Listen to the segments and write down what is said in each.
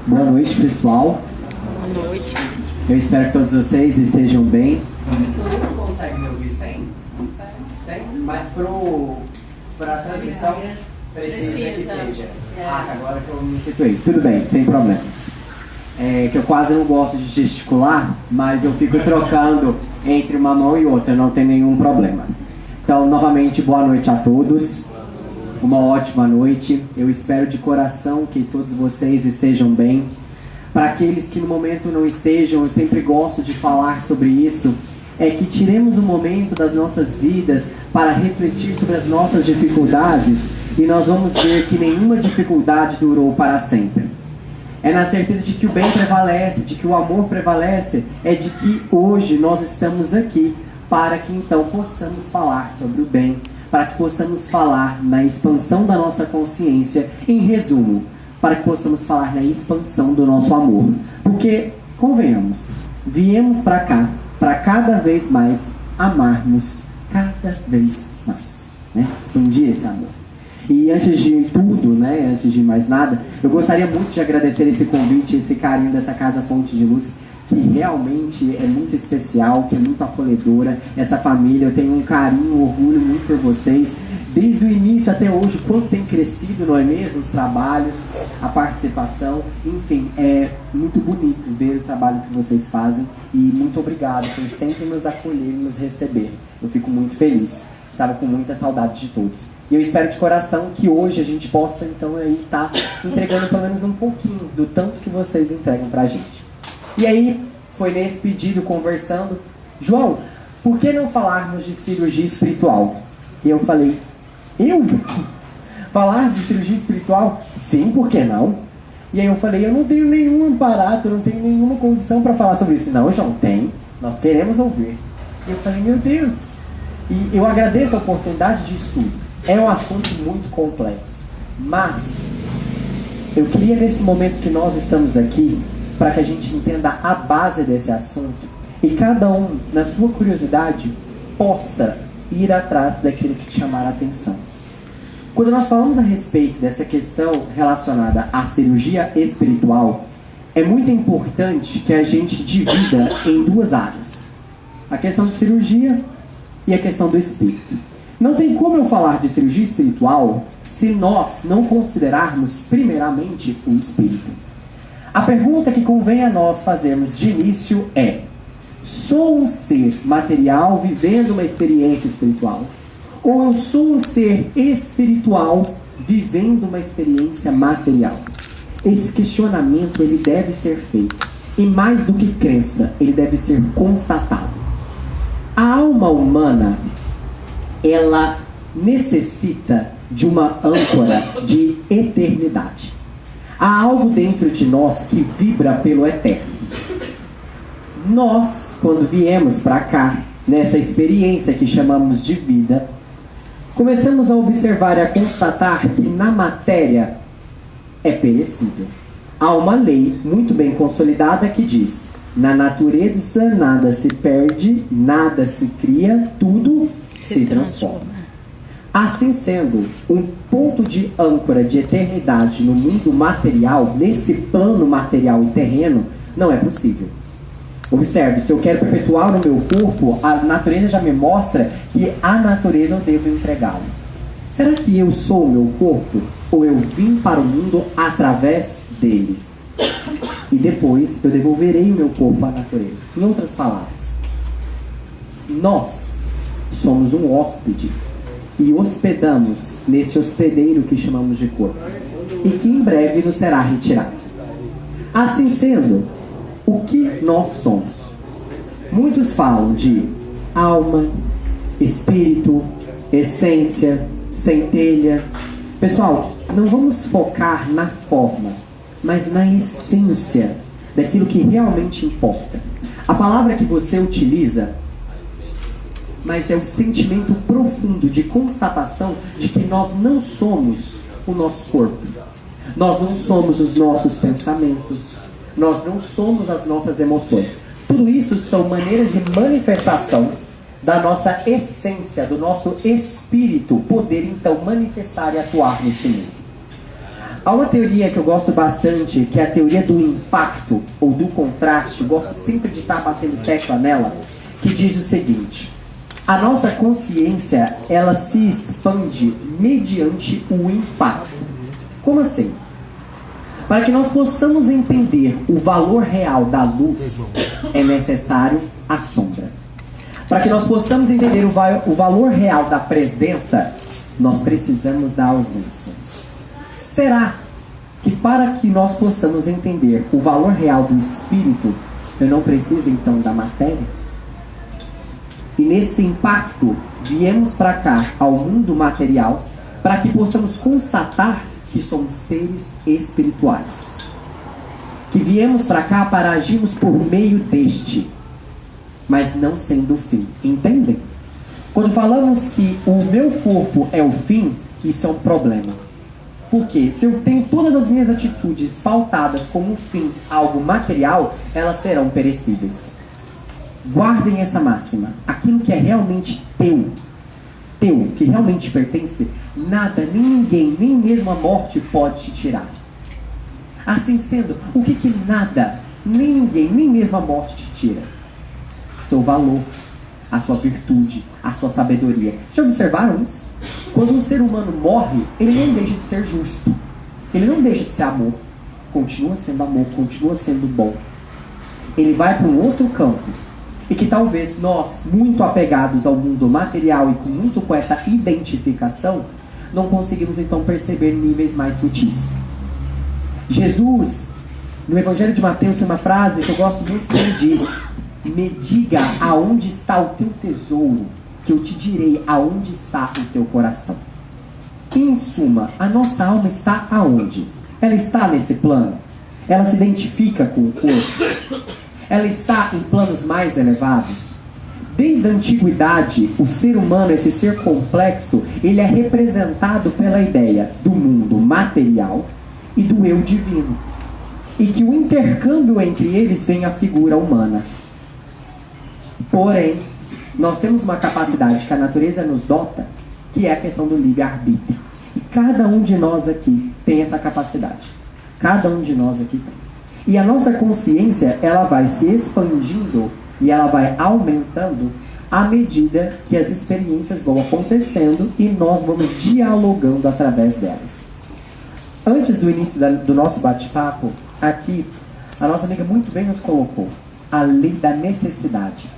Boa noite, pessoal. Boa noite. Eu espero que todos vocês estejam bem. Consegue me ouvir sem? Sem? Mas para a transmissão precisa que seja. Agora que eu me situei. Tudo bem, sem problemas. Que eu quase não gosto de gesticular, mas eu fico trocando entre uma mão e outra, não tem nenhum problema. Então, novamente, boa noite a todos. Uma ótima noite. Eu espero de coração que todos vocês estejam bem. Para aqueles que no momento não estejam, eu sempre gosto de falar sobre isso, é que tiremos um momento das nossas vidas para refletir sobre as nossas dificuldades e nós vamos ver que nenhuma dificuldade durou para sempre. É na certeza de que o bem prevalece, de que o amor prevalece, é de que hoje nós estamos aqui para que então possamos falar sobre o bem, para que possamos falar na expansão da nossa consciência, em resumo, para que possamos falar na expansão do nosso amor. Porque, convenhamos, viemos para cá, para cada vez mais amarmos cada vez mais, né? Expandir esse amor. E antes de tudo, né, antes de mais nada, eu gostaria muito de agradecer esse convite, esse carinho dessa Casa Fonte de Luz, que realmente é muito especial, que é muito acolhedora. Essa família, eu tenho um carinho, um orgulho muito por vocês. Desde o início até hoje, quanto tem crescido, não é mesmo? Os trabalhos, a participação, enfim, é muito bonito ver o trabalho que vocês fazem. E muito obrigado por sempre nos acolher e nos receber. Eu fico muito feliz, estava com muita saudade de todos. E eu espero de coração que hoje a gente possa, então, aí estar entregando pelo menos um pouquinho do tanto que vocês entregam pra gente. E aí, foi nesse pedido, conversando, João, por que não falarmos de cirurgia espiritual? E eu falei, eu? Falar de cirurgia espiritual? Sim, por que não? E aí eu falei, eu não tenho nenhum aparato, eu não tenho nenhuma condição para falar sobre isso. Não, João, tem, nós queremos ouvir. E eu falei, meu Deus. E eu agradeço a oportunidade de estudo. É um assunto muito complexo, mas eu queria nesse momento que nós estamos aqui, para que a gente entenda a base desse assunto e cada um, na sua curiosidade, possa ir atrás daquilo que te chamar a atenção. Quando nós falamos a respeito dessa questão relacionada à cirurgia espiritual, é muito importante que a gente divida em duas áreas: a questão de cirurgia e a questão do espírito. Não tem como eu falar de cirurgia espiritual se nós não considerarmos primeiramente o espírito. A pergunta que convém a nós fazermos de início é: sou um ser material vivendo uma experiência espiritual? Ou eu sou um ser espiritual vivendo uma experiência material? Esse questionamento ele deve ser feito. E mais do que crença, ele deve ser constatado. A alma humana, ela necessita de uma âncora de eternidade. Há algo dentro de nós que vibra pelo eterno. Nós, quando viemos para cá, nessa experiência que chamamos de vida, começamos a observar e a constatar que na matéria é perecível. Há uma lei muito bem consolidada que diz: na natureza nada se perde, nada se cria, tudo se transforma. Assim sendo, um ponto de âncora de eternidade no mundo material, nesse plano material e terreno, não é possível. Observe, se eu quero perpetuar no meu corpo, a natureza já me mostra que a natureza eu devo entregá-lo. Será que eu sou o meu corpo? Ou eu vim para o mundo através dele? E depois eu devolverei o meu corpo à natureza. Em outras palavras, nós somos um hóspede e hospedamos nesse hospedeiro que chamamos de corpo e que em breve nos será retirado. Assim sendo, o que nós somos? Muitos falam de alma, espírito, essência, centelha. Pessoal, não vamos focar na forma, mas na essência daquilo que realmente importa. A palavra que você utiliza, mas é o sentimento profundo de constatação de que nós não somos o nosso corpo. Nós não somos os nossos pensamentos. Nós não somos as nossas emoções. Tudo isso são maneiras de manifestação da nossa essência, do nosso espírito, poder então manifestar e atuar nesse mundo. Há uma teoria que eu gosto bastante, que é a teoria do impacto ou do contraste. Gosto sempre de estar batendo tecla nela, que diz o seguinte: a nossa consciência, ela se expande mediante o impacto. Como assim? Para que nós possamos entender o valor real da luz, é necessário a sombra. Para que nós possamos entender o valor real da presença, nós precisamos da ausência. Será que para que nós possamos entender o valor real do espírito, eu não preciso então da matéria? E nesse impacto, viemos para cá, ao mundo material, para que possamos constatar que somos seres espirituais. Que viemos para cá para agirmos por meio deste, mas não sendo o fim. Entendem? Quando falamos que o meu corpo é o fim, isso é um problema. Porque se eu tenho todas as minhas atitudes pautadas como um fim, algo material, elas serão perecíveis. Guardem essa máxima. Aquilo que é realmente teu, que realmente pertence, nada, nem ninguém, nem mesmo a morte pode te tirar. Assim sendo, o que nada, nem ninguém, nem mesmo a morte te tira? Seu valor, a sua virtude, a sua sabedoria. Já observaram isso? Quando um ser humano morre, ele não deixa de ser justo. Ele não deixa de ser amor. Continua sendo amor, continua sendo bom. Ele vai para um outro campo. E que talvez nós, muito apegados ao mundo material e muito com essa identificação, não conseguimos então perceber níveis mais sutis. Jesus, no Evangelho de Mateus, tem uma frase que eu gosto muito que ele diz: me diga aonde está o teu tesouro, que eu te direi aonde está o teu coração. E, em suma, a nossa alma está aonde? Ela está nesse plano? Ela se identifica com o corpo? Ela está em planos mais elevados? Desde a antiguidade, o ser humano, esse ser complexo, ele é representado pela ideia do mundo material e do eu divino. E que o intercâmbio entre eles vem a figura humana. Porém, nós temos uma capacidade que a natureza nos dota, que é a questão do livre-arbítrio. E cada um de nós aqui tem essa capacidade. Cada um de nós aqui tem. E a nossa consciência, ela vai se expandindo e ela vai aumentando à medida que as experiências vão acontecendo e nós vamos dialogando através delas. Antes do início do nosso bate-papo, aqui, a nossa amiga muito bem nos colocou a lei da necessidade.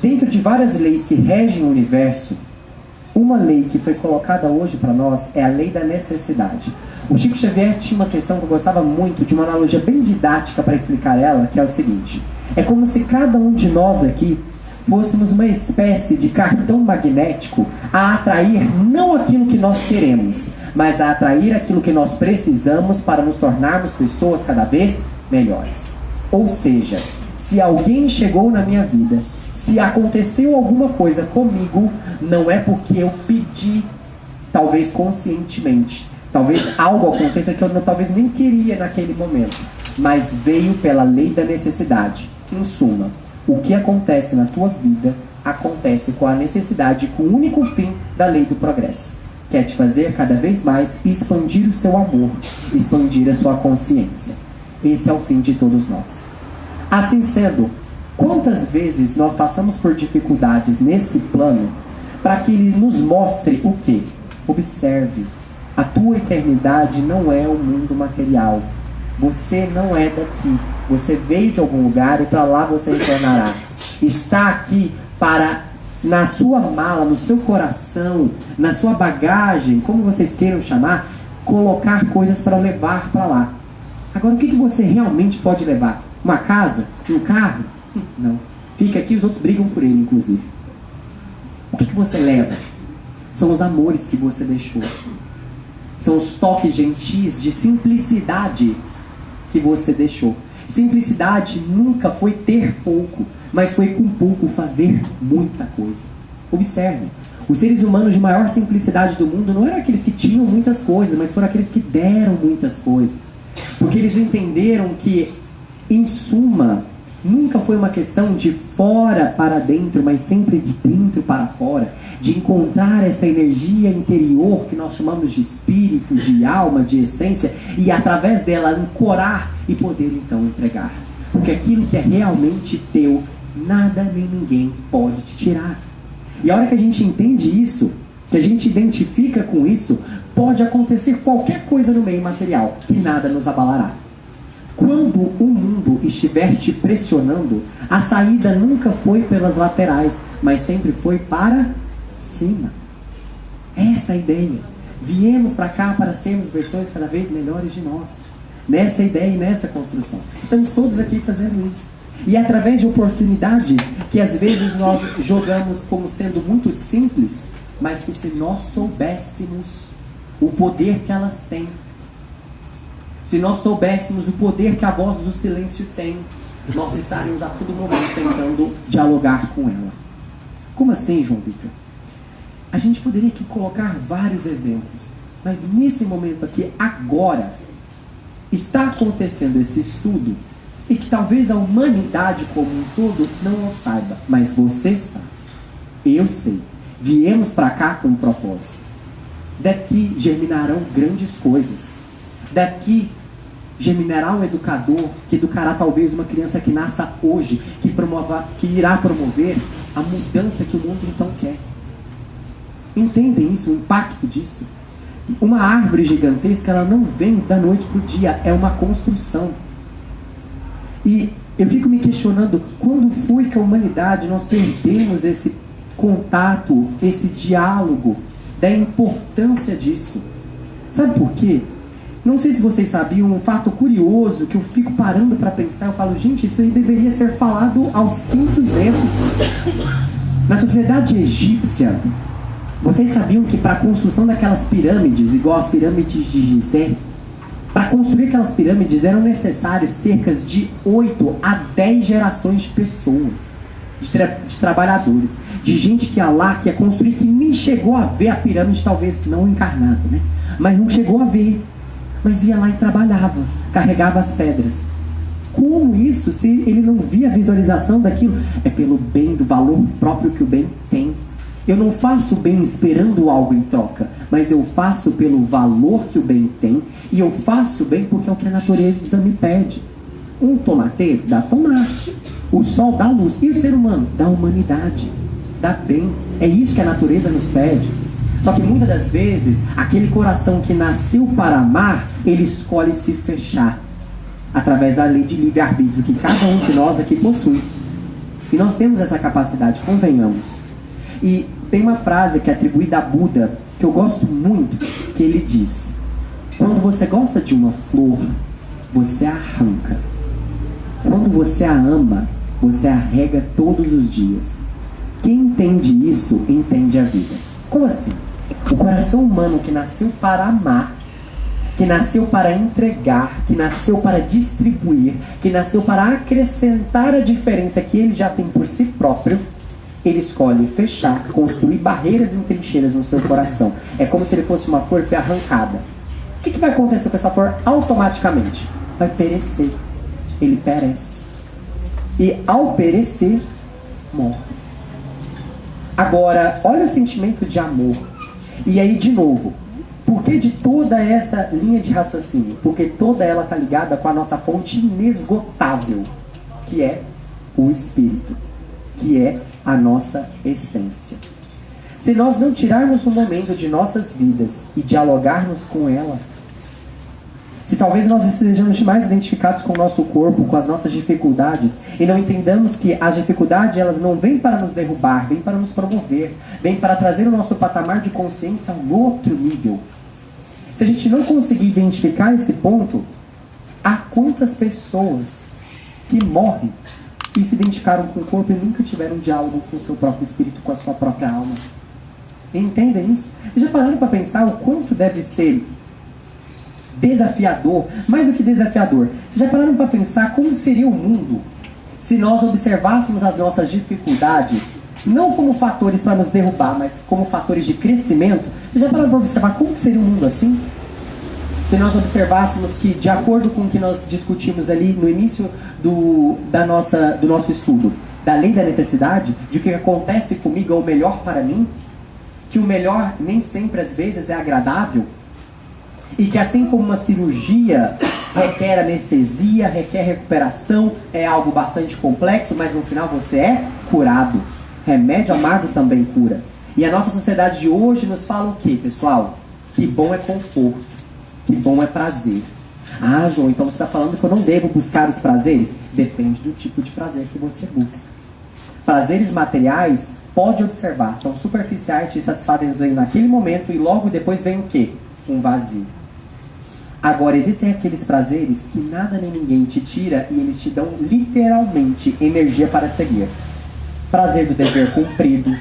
Dentro de várias leis que regem o universo, uma lei que foi colocada hoje para nós é a lei da necessidade. O Chico Xavier tinha uma questão que eu gostava muito, de uma analogia bem didática para explicar ela, que é o seguinte: é como se cada um de nós aqui fôssemos uma espécie de cartão magnético a atrair não aquilo que nós queremos, mas a atrair aquilo que nós precisamos para nos tornarmos pessoas cada vez melhores. Ou seja, se alguém chegou na minha vida, se aconteceu alguma coisa comigo, não é porque eu pedi, talvez conscientemente. Talvez algo aconteça que eu talvez nem queria naquele momento, mas veio pela lei da necessidade. Em suma, o que acontece na tua vida acontece com a necessidade, com o único fim da lei do progresso, que é te fazer cada vez mais expandir o seu amor, expandir a sua consciência. Esse é o fim de todos nós. Assim sendo, quantas vezes nós passamos por dificuldades nesse plano para que ele nos mostre o quê? Observe. A tua eternidade não é o mundo material. Você não é daqui. Você veio de algum lugar e para lá você retornará. Está aqui para, na sua mala, no seu coração, na sua bagagem, como vocês queiram chamar, colocar coisas para levar para lá. Agora, o que você realmente pode levar? Uma casa? Um carro? Não. Fica aqui, os outros brigam por ele, inclusive. O que você leva? São os amores que você deixou. São os toques gentis de simplicidade que você deixou. Simplicidade nunca foi ter pouco, mas foi com pouco fazer muita coisa. Observe, os seres humanos de maior simplicidade do mundo não eram aqueles que tinham muitas coisas, mas foram aqueles que deram muitas coisas. Porque eles entenderam que, em suma, Nunca foi uma questão de fora para dentro, mas sempre de dentro para fora. De encontrar essa energia interior que nós chamamos de espírito, de alma, de essência, e através dela ancorar e poder então entregar. Porque aquilo que é realmente teu, nada nem ninguém pode te tirar. E a hora que a gente entende isso, que a gente identifica com isso, pode acontecer qualquer coisa no meio material, que nada nos abalará. Quando o mundo estiver te pressionando, a saída nunca foi pelas laterais, mas sempre foi para cima. Essa é a ideia. Viemos para cá para sermos versões cada vez melhores de nós. Nessa ideia e nessa construção. Estamos todos aqui fazendo isso. E é através de oportunidades que às vezes nós jogamos como sendo muito simples, mas que se nós soubéssemos o poder que elas têm, se nós soubéssemos o poder que a voz do silêncio tem, nós estaríamos a todo momento tentando dialogar com ela. Como assim, João Vitor? A gente poderia aqui colocar vários exemplos, mas nesse momento aqui, agora, está acontecendo esse estudo e que talvez a humanidade como um todo não o saiba, mas você sabe, eu sei. Viemos para cá com um propósito. Daqui germinarão grandes coisas. Daqui germinará um educador que educará talvez uma criança que nasça hoje, que irá promover a mudança que o mundo então quer. Entendem isso, o impacto disso? Uma árvore gigantesca, ela não vem da noite para o dia, é uma construção. E eu fico me questionando, quando foi que a humanidade, nós perdemos esse contato, esse diálogo, da importância disso? Sabe por quê? Não sei se vocês sabiam, um fato curioso que eu fico parando para pensar, eu falo, gente, isso aí deveria ser falado aos quintos ventos. Na sociedade egípcia, vocês sabiam que para a construção daquelas pirâmides, igual as pirâmides de Gizé, para construir aquelas pirâmides eram necessários cerca de 8 a 10 gerações de pessoas, de trabalhadores, de gente que ia lá, que ia construir, que nem chegou a ver a pirâmide, talvez não encarnado, né? Mas não chegou a ver. Mas ia lá e trabalhava, carregava as pedras. Como isso, se ele não via a visualização daquilo? É pelo bem, do valor próprio que o bem tem. Eu não faço bem esperando algo em troca, mas eu faço pelo valor que o bem tem, e eu faço bem porque é o que a natureza me pede. Um tomateiro dá tomate, o sol dá luz, e o ser humano dá humanidade, dá bem. É isso que a natureza nos pede. Só que muitas das vezes, aquele coração que nasceu para amar, ele escolhe se fechar, através da lei de livre-arbítrio que cada um de nós aqui possui. E nós temos essa capacidade, convenhamos. E tem uma frase que é atribuída a Buda, que eu gosto muito, que ele diz: quando você gosta de uma flor, você a arranca. Quando você a ama, você a rega todos os dias. Quem entende isso, entende a vida. Como assim? O coração humano que nasceu para amar, que nasceu para entregar, que nasceu para distribuir, que nasceu para acrescentar a diferença que ele já tem por si próprio, ele escolhe fechar, construir barreiras e trincheiras no seu coração. É como se ele fosse uma flor que é arrancada. O que vai acontecer com essa flor automaticamente? Vai perecer. Ele perece. E ao perecer, morre. Agora, olha o sentimento de amor. E aí, de novo, por que de toda essa linha de raciocínio? Porque toda ela está ligada com a nossa fonte inesgotável, que é o Espírito, que é a nossa essência. Se nós não tirarmos um momento de nossas vidas e dialogarmos com ela, se talvez nós estejamos mais identificados com o nosso corpo, com as nossas dificuldades, e não entendamos que as dificuldades, elas não vêm para nos derrubar, vêm para nos promover, vêm para trazer o nosso patamar de consciência a um outro nível. Se a gente não conseguir identificar esse ponto, há quantas pessoas que morrem e se identificaram com o corpo e nunca tiveram um diálogo com o seu próprio espírito, com a sua própria alma? Entendem isso? E já pararam para pensar o quanto deve ser desafiador, mais do que desafiador? Vocês já pararam para pensar como seria o mundo se nós observássemos as nossas dificuldades não como fatores para nos derrubar, mas como fatores de crescimento? Vocês já pararam para observar como seria um mundo assim? se nós observássemos que, de acordo com o que nós discutimos ali no início do nosso estudo, da lei da necessidade, de que o que acontece comigo é o melhor para mim, que o melhor nem sempre às vezes é agradável, e que assim como uma cirurgia requer anestesia, requer recuperação, é algo bastante complexo, mas no final você é curado. Remédio amargo também cura. E a nossa sociedade de hoje nos fala o quê, pessoal? Que bom é conforto, que bom é prazer. Ah, João, então você está falando que eu não devo buscar os prazeres? Depende do tipo de prazer que você busca. Prazeres materiais, pode observar, são superficiais, te satisfazem naquele momento e logo depois vem o quê? Um vazio. Agora, existem aqueles prazeres que nada nem ninguém te tira e eles te dão literalmente energia para seguir. Prazer do dever cumprido.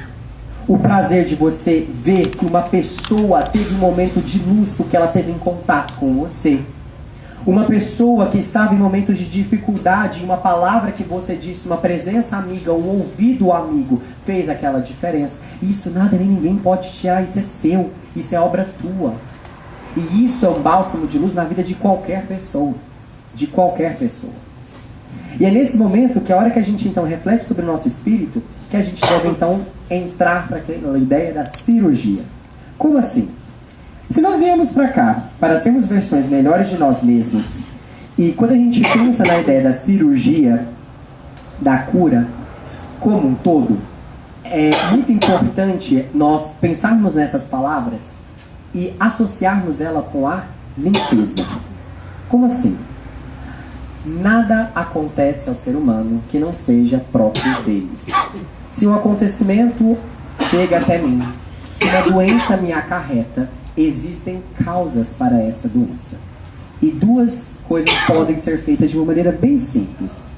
O prazer de você ver que uma pessoa teve um momento de luz porque ela teve em contato com você. Uma pessoa que estava em momentos de dificuldade, uma palavra que você disse, uma presença amiga, um ouvido amigo, fez aquela diferença. Isso nada nem ninguém pode tirar, isso é seu, isso é obra tua. E isso é um bálsamo de luz na vida de qualquer pessoa. De qualquer pessoa. E é nesse momento que a hora que a gente então reflete sobre o nosso espírito, que a gente deve então entrar para aquela ideia da cirurgia. Como assim? Se nós viemos para cá para sermos versões melhores de nós mesmos, e quando a gente pensa na ideia da cirurgia, da cura, como um todo, é muito importante nós pensarmos nessas palavras e associarmos ela com a limpeza. Como assim? Nada acontece ao ser humano que não seja próprio dele. Se um acontecimento chega até mim, se uma doença me acarreta, existem causas para essa doença. E duas coisas podem ser feitas de uma maneira bem simples.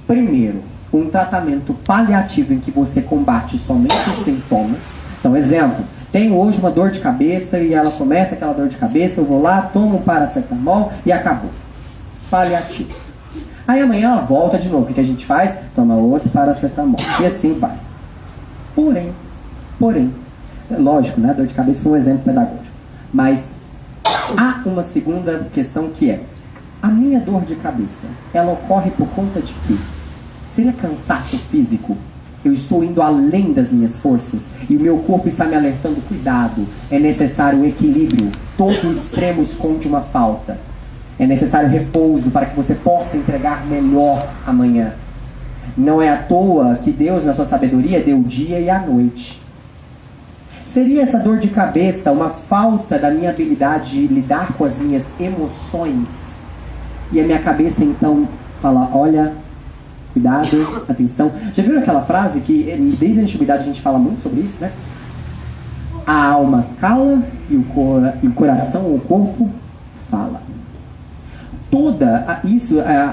Primeiro, um tratamento paliativo em que você combate somente os sintomas. Então, exemplo, tenho hoje uma dor de cabeça e ela começa aquela dor de cabeça, eu vou lá, tomo um paracetamol e acabou. Paliativo. Aí amanhã ela volta de novo. O que a gente faz? Toma outro paracetamol. E assim vai. Porém, lógico, né? Dor de cabeça foi um exemplo pedagógico. Mas há uma segunda questão que é: a minha dor de cabeça, ela ocorre por conta de quê? Seria cansaço físico? Eu estou indo além das minhas forças e o meu corpo está me alertando, cuidado, é necessário um equilíbrio, todo extremo esconde uma falta. É necessário repouso para que você possa entregar melhor amanhã. Não é à toa que Deus, na sua sabedoria, deu o dia e a noite. Seria essa dor de cabeça uma falta da minha habilidade de lidar com as minhas emoções? E a minha cabeça então fala, olha, cuidado, atenção. Já viram aquela frase que desde a antiguidade a gente fala muito sobre isso, né? A alma cala e o coração ou o corpo fala.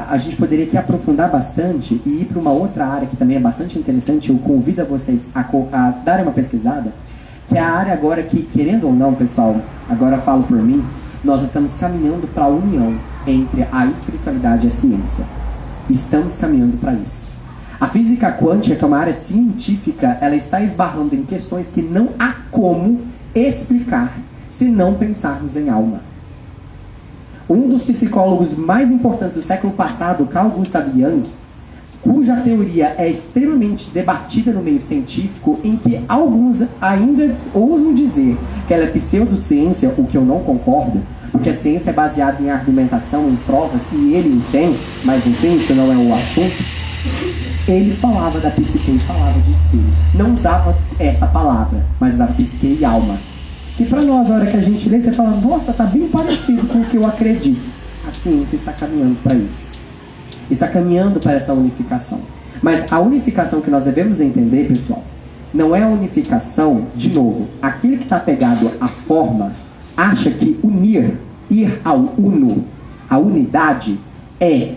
A gente poderia aqui aprofundar bastante e ir para uma outra área que também é bastante interessante. Eu convido a vocês a darem uma pesquisada, que é a área agora que, querendo ou não, pessoal, agora eu falo por mim, nós estamos caminhando para a união entre a espiritualidade e a ciência. Estamos caminhando para isso. A física quântica, que é uma área científica, ela está esbarrando em questões que não há como explicar se não pensarmos em alma. Um dos psicólogos mais importantes do século passado, Carl Gustav Jung, cuja teoria é extremamente debatida no meio científico, em que alguns ainda ousam dizer que ela é pseudociência, o que eu não concordo, porque a ciência é baseada em argumentação, em provas, e ele entende, mas enfim, isso não é o assunto. Ele falava da psique e falava de espírito. Não usava essa palavra, mas usava psique e alma. Que para nós, a hora que a gente lê, você fala, nossa, tá bem parecido com o que eu acredito. A ciência está caminhando para isso. Está caminhando para essa unificação. Mas a unificação que nós devemos entender, pessoal, não é a unificação, de novo, aquele que está pegado à forma, acha que ir ao uno, a unidade, é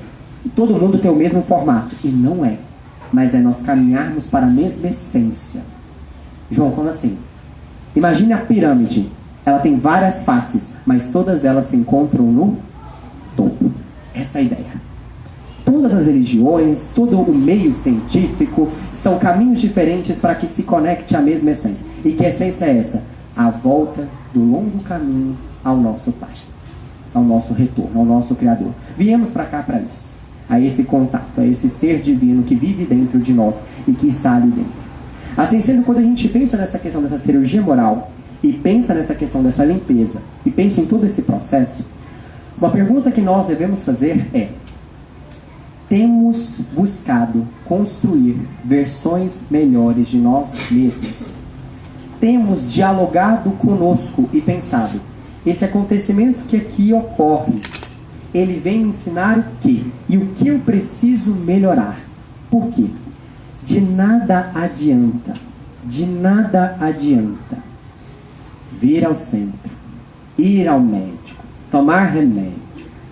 todo mundo ter o mesmo formato. E não é. Mas é nós caminharmos para a mesma essência. João, como assim? Imagine a pirâmide. Ela tem várias faces, mas todas elas se encontram no topo. Essa é a ideia. Todas as religiões, todo o meio científico são caminhos diferentes para que se conecte à mesma essência. E que essência é essa? A volta do longo caminho ao nosso Pai. ao nosso retorno, ao nosso Criador. Viemos para cá para isso, a esse contato, a esse ser divino que vive dentro de nós e que está ali dentro. Assim sendo, quando a gente pensa nessa questão dessa cirurgia moral e pensa nessa questão dessa limpeza e pensa em todo esse processo, uma pergunta que nós devemos fazer é: temos buscado construir versões melhores de nós mesmos? Temos dialogado conosco e pensado: esse acontecimento que aqui ocorre, ele vem me ensinar o quê? E o que eu preciso melhorar? Por quê? De nada adianta vir ao centro, ir ao médico, tomar remédio,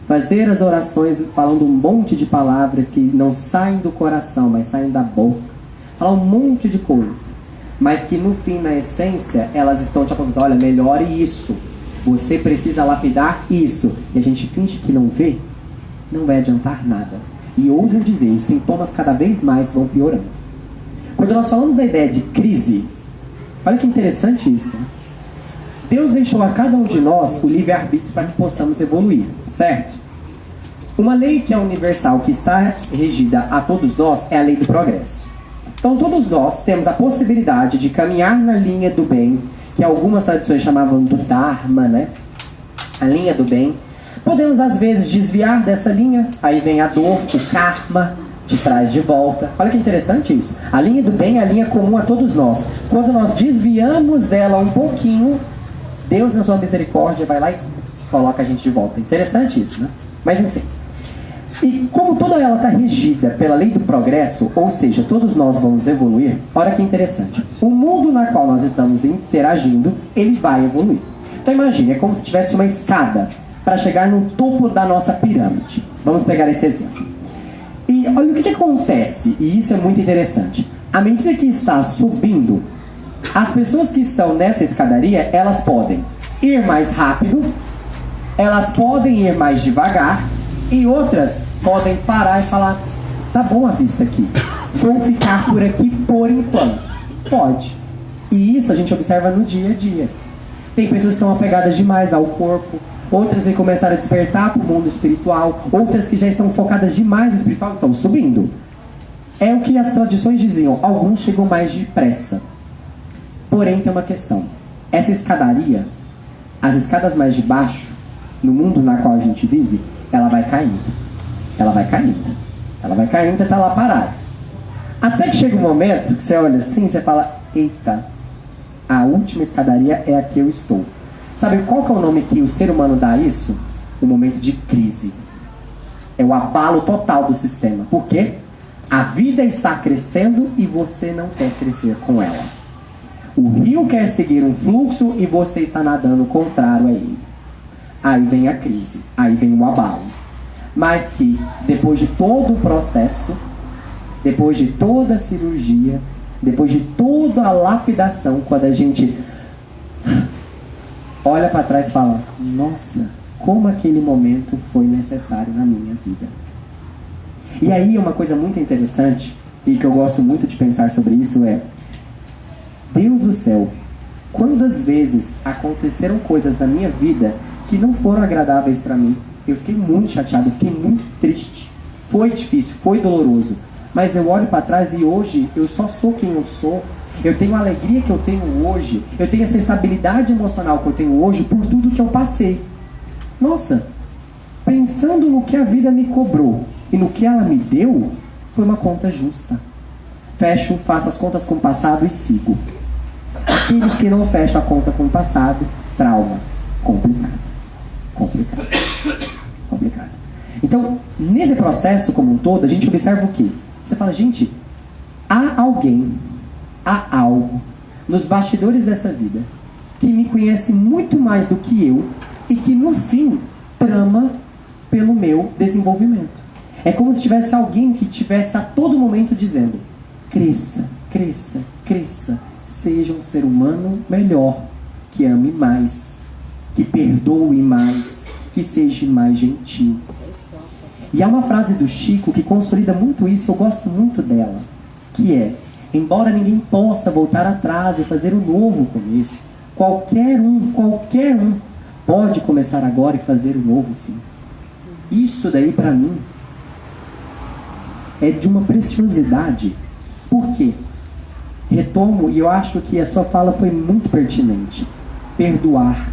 fazer as orações falando um monte de palavras que não saem do coração, mas saem da boca, falar um monte de coisa, mas que no fim, na essência, elas estão te apontando: olha, melhore isso, você precisa lapidar isso, e a gente finge que não vê, não vai adiantar nada. E ouso dizer, os sintomas cada vez mais vão piorando. Quando nós falamos da ideia de crise, olha que interessante isso, né? Deus deixou a cada um de nós o livre-arbítrio para que possamos evoluir, certo? Uma lei que é universal, que está regida a todos nós, é a lei do progresso. Então todos nós temos a possibilidade de caminhar na linha do bem, que algumas tradições chamavam do Dharma, né? A linha do bem. Podemos às vezes desviar dessa linha, aí vem a dor, o karma, te traz de volta. Olha que interessante isso. A linha do bem é a linha comum a todos nós. Quando nós desviamos dela um pouquinho, Deus, na sua misericórdia, vai lá e coloca a gente de volta. Interessante isso, né? Mas enfim. E como toda ela está regida pela lei do progresso, ou seja, todos nós vamos evoluir, olha que interessante. O mundo na qual nós estamos interagindo, ele vai evoluir. Então imagine, é como se tivesse uma escada para chegar no topo da nossa pirâmide. Vamos pegar esse exemplo. E olha o que acontece, e isso é muito interessante. À medida que está subindo, as pessoas que estão nessa escadaria, elas podem ir mais rápido, elas podem ir mais devagar, e outras podem parar e falar: tá bom a vista aqui, vou ficar por aqui por enquanto. Pode. E isso a gente observa no dia a dia. Tem pessoas que estão apegadas demais ao corpo, outras que começaram a despertar para o mundo espiritual, outras que já estão focadas demais no espiritual, estão subindo. É o que as tradições diziam: alguns chegam mais depressa. Porém, tem uma questão. Essa escadaria, as escadas mais de baixo, no mundo na qual a gente vive, ela vai caindo. Ela vai caindo. Ela vai caindo, você está lá parado. Até que chega um momento que você olha assim, você fala: eita, a última escadaria é a que eu estou. Sabe qual que é o nome que o ser humano dá a isso? O momento de crise. É o abalo total do sistema. Por quê? A vida está crescendo e você não quer crescer com ela. O rio quer seguir um fluxo e você está nadando contrário a ele. Aí vem a crise, aí vem o abalo. Mas que depois de todo o processo, depois de toda a cirurgia, depois de toda a lapidação, quando a gente olha para trás e fala: nossa, como aquele momento foi necessário na minha vida. E aí uma coisa muito interessante, e que eu gosto muito de pensar sobre isso, é: Deus do céu, quantas vezes aconteceram coisas na minha vida que não foram agradáveis para mim. Eu fiquei muito chateado, eu fiquei muito triste. Foi difícil, foi doloroso. Mas eu olho para trás e hoje eu só sou quem eu sou. Eu tenho a alegria que eu tenho hoje. Eu tenho essa estabilidade emocional que eu tenho hoje por tudo que eu passei. Nossa, pensando no que a vida me cobrou e no que ela me deu, foi uma conta justa. Fecho, faço as contas com o passado e sigo. Aqueles que não fecham a conta com o passado, trauma. Complicado. Então, nesse processo como um todo, a gente observa o quê? Você fala: gente, há alguém, há algo nos bastidores dessa vida que me conhece muito mais do que eu e que no fim trama pelo meu desenvolvimento. É como se tivesse alguém que tivesse a todo momento dizendo: cresça, cresça, cresça, seja um ser humano melhor, que ame mais, que perdoe mais, que seja mais gentil. E há uma frase do Chico que consolida muito isso, eu gosto muito dela, que é: embora ninguém possa voltar atrás e fazer um novo começo, qualquer um pode começar agora e fazer o novo fim. Isso daí para mim é de uma preciosidade. Por quê? Retomo, e eu acho que a sua fala foi muito pertinente. Perdoar.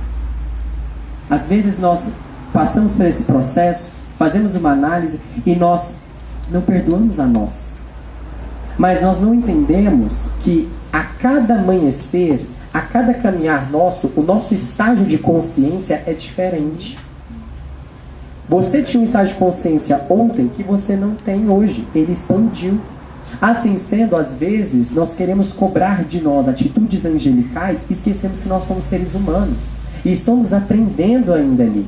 Às vezes nós passamos por esse processo, fazemos uma análise e nós não perdoamos a nós. Mas nós não entendemos que a cada amanhecer, a cada caminhar nosso, o nosso estágio de consciência é diferente. Você tinha um estágio de consciência ontem que você não tem hoje. Ele expandiu. Assim sendo, às vezes, nós queremos cobrar de nós atitudes angelicais e esquecemos que nós somos seres humanos. E estamos aprendendo ainda ali.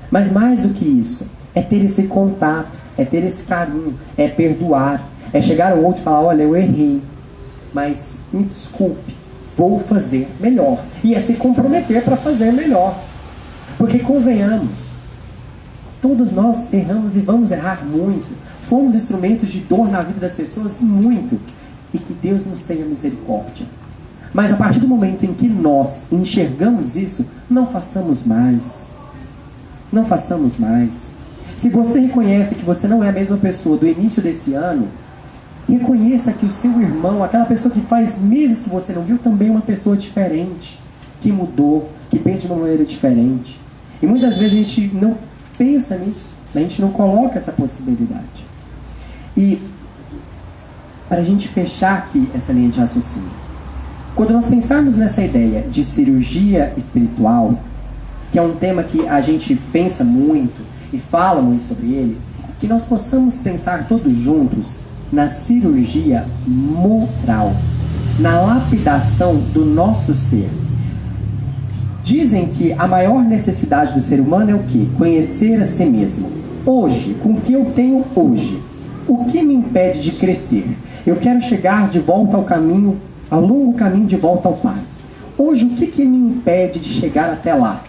Mas mais do que isso, é ter esse contato, é ter esse carinho, é perdoar, é chegar ao outro e falar, olha, eu errei, mas me desculpe, vou fazer melhor. E é se comprometer para fazer melhor. Porque convenhamos, todos nós erramos e vamos errar muito. Fomos instrumentos de dor na vida das pessoas muito. E que Deus nos tenha misericórdia. Mas a partir do momento em que nós enxergamos isso, não façamos mais. Não façamos mais. Se você reconhece que você não é a mesma pessoa do início desse ano, reconheça que o seu irmão, aquela pessoa que faz meses que você não viu, também é uma pessoa diferente, que mudou, que pensa de uma maneira diferente. E muitas vezes a gente não pensa nisso, a gente não coloca essa possibilidade. E para a gente fechar aqui essa linha de raciocínio, quando nós pensarmos nessa ideia de cirurgia espiritual, que é um tema que a gente pensa muito e fala muito sobre ele, que nós possamos pensar todos juntos na cirurgia moral, na lapidação do nosso ser. Dizem que a maior necessidade do ser humano é o quê? Conhecer a si mesmo. Hoje, com o que eu tenho hoje, o que me impede de crescer? Eu quero chegar de volta ao caminho, ao longo caminho de volta ao Pai. Hoje, o que me impede de chegar até lá?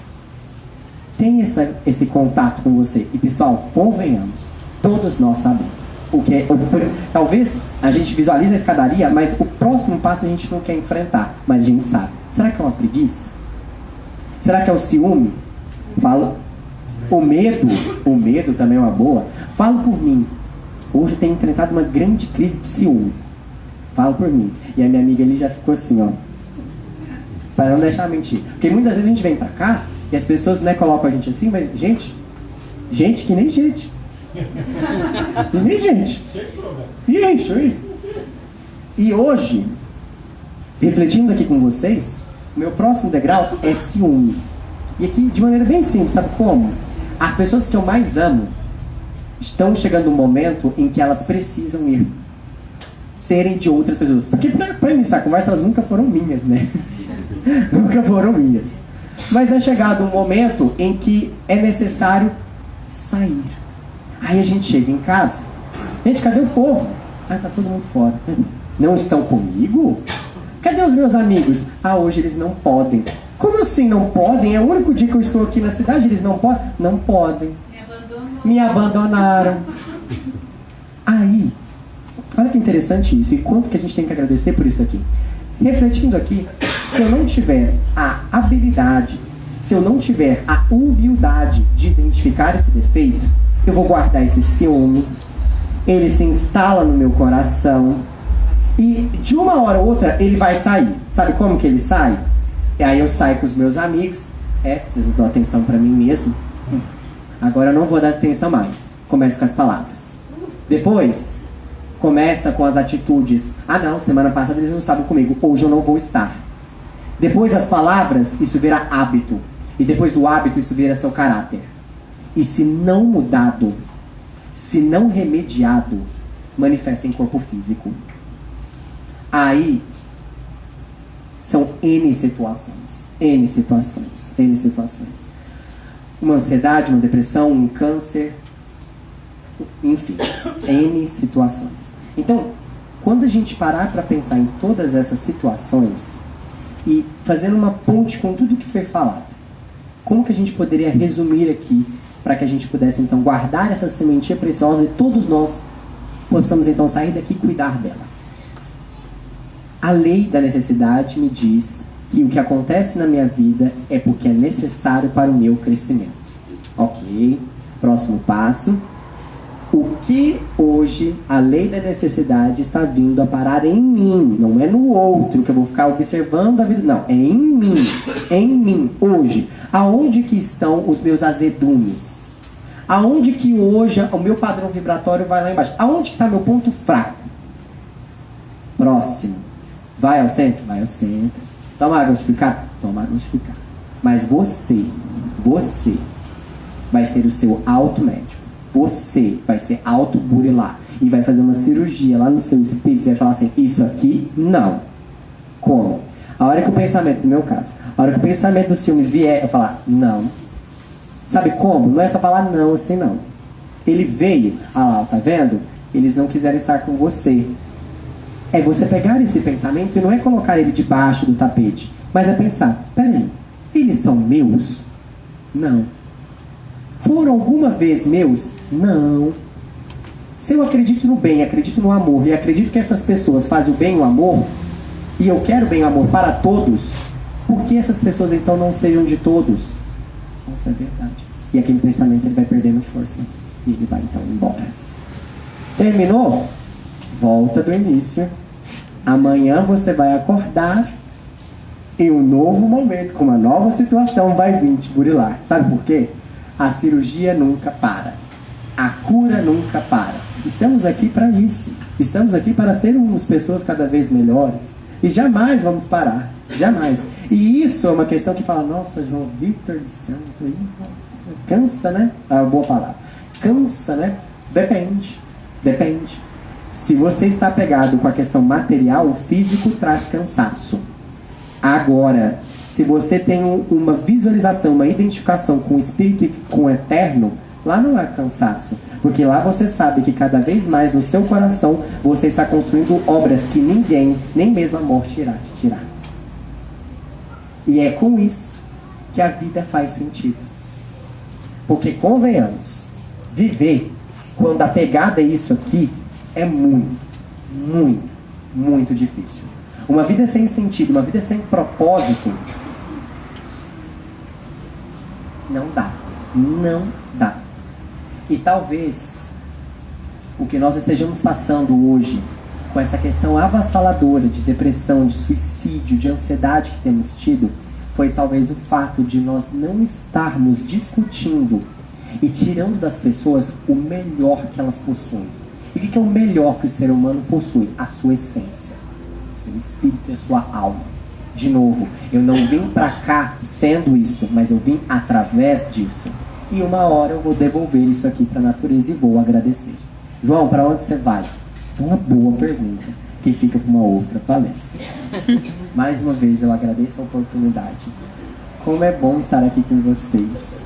Tenha esse contato com você. E pessoal, convenhamos, todos nós sabemos. Talvez a gente visualize a escadaria, mas o próximo passo a gente não quer enfrentar, mas a gente sabe. Será que é uma preguiça? Será que é o ciúme? Fala. O medo também é uma boa. Falo por mim. Hoje eu tenho enfrentado uma grande crise de ciúme. Falo por mim. E a minha amiga ali já ficou assim, ó. Para não deixar mentir. Porque muitas vezes a gente vem pra cá e as pessoas, né, colocam a gente assim, mas gente que nem gente. E nem gente. E é isso aí. E hoje, refletindo aqui com vocês, o meu próximo degrau é ciúme. E aqui de maneira bem simples, sabe como? As pessoas que eu mais amo estão chegando um momento em que elas precisam serem de outras pessoas. Porque para iniciar a conversa, elas nunca foram minhas, né? Nunca foram minhas. Mas é chegado um momento em que é necessário sair. Aí a gente chega em casa. Gente, cadê o povo? Ah, tá todo mundo fora. Não estão comigo? Cadê os meus amigos? Ah, hoje eles não podem. Como assim não podem? É o único dia que eu estou aqui na cidade, eles não podem? Não podem. Me abandonaram. Aí, olha que interessante isso. E quanto que a gente tem que agradecer por isso aqui. Refletindo aqui, se eu não tiver a habilidade, se eu não tiver a humildade de identificar esse defeito, eu vou guardar esse ciúme, ele se instala no meu coração e de uma hora ou outra ele vai sair. Sabe como que ele sai? E aí eu saio com os meus amigos. Vocês não dão atenção pra mim mesmo? Agora eu não vou dar atenção mais. Começo com as palavras. Depois, começa com as atitudes. Ah não, semana passada eles não estavam comigo, hoje eu não vou estar. Depois as palavras, isso vira hábito. E depois do hábito, isso vira seu caráter. E se não mudado, se não remediado, manifesta em corpo físico. Aí, são N situações. N situações. N situações. Uma ansiedade, uma depressão, um câncer. Enfim, N situações. Então, quando a gente parar para pensar em todas essas situações e fazendo uma ponte com tudo que foi falado, como que a gente poderia resumir aqui para que a gente pudesse então guardar essa sementinha preciosa e todos nós possamos então sair daqui e cuidar dela? A lei da necessidade me diz que o que acontece na minha vida é porque é necessário para o meu crescimento. Ok, próximo passo. O que hoje a lei da necessidade está vindo a parar em mim? Não é no outro que eu vou ficar observando a vida. Não, é em mim. Em mim, hoje. Aonde que estão os meus azedumes? Aonde que hoje o meu padrão vibratório vai lá embaixo? Aonde está meu ponto fraco? Próximo. Vai ao centro? Vai ao centro. Toma água notificada? Toma água notificada. Mas você vai ser o seu automédico. Você vai ser auto-burilar. E vai fazer uma cirurgia lá no seu espírito e vai falar assim, isso aqui, não. Como? A hora que o pensamento, no meu caso, a hora que o pensamento do ciúme vier, eu falar, não. Sabe como? Não é só falar não assim, não. Ele veio, ah lá, tá vendo? Eles não quiseram estar com você. É você pegar esse pensamento e não é colocar ele debaixo do tapete, mas é pensar, peraí, eles são meus? Não. Foram alguma vez meus? Não. Se eu acredito no bem, acredito no amor e acredito que essas pessoas fazem o bem e o amor, e eu quero bem e o amor para todos, por que essas pessoas então não sejam de todos? Nossa, é verdade. E aquele pensamento ele vai perdendo força e ele vai então embora. Terminou? Volta do início. Amanhã você vai acordar e um novo momento, com uma nova situação vai vir te burilar. Sabe por quê? A cirurgia nunca para. A cura nunca para. Estamos aqui para isso. Estamos aqui para sermos pessoas cada vez melhores. E jamais vamos parar. Jamais. E isso é uma questão que fala, nossa, João Victor de Santos aí, nossa, cansa, né? É uma boa palavra. Cansa, né? Depende. Depende. Se você está apegado com a questão material, o físico traz cansaço. Agora, se você tem uma visualização, uma identificação com o espírito e com o eterno, lá não há cansaço. Porque lá você sabe que cada vez mais no seu coração você está construindo obras que ninguém, nem mesmo a morte, irá te tirar. E é com isso que a vida faz sentido. Porque, convenhamos, viver quando apegado a isso aqui é muito, muito, muito difícil. Uma vida sem sentido, uma vida sem propósito, não dá. Não dá. E talvez o que nós estejamos passando hoje, com essa questão avassaladora de depressão, de suicídio, de ansiedade que temos tido, foi talvez o fato de nós não estarmos discutindo e tirando das pessoas o melhor que elas possuem. E o que é o melhor que o ser humano possui? A sua essência, o seu espírito e a sua alma. De novo, eu não vim pra cá sendo isso, mas eu vim através disso. E uma hora eu vou devolver isso aqui pra natureza e vou agradecer. João, para onde você vai? Uma boa pergunta, que fica para uma outra palestra. Mais uma vez eu agradeço a oportunidade. Como é bom estar aqui com vocês.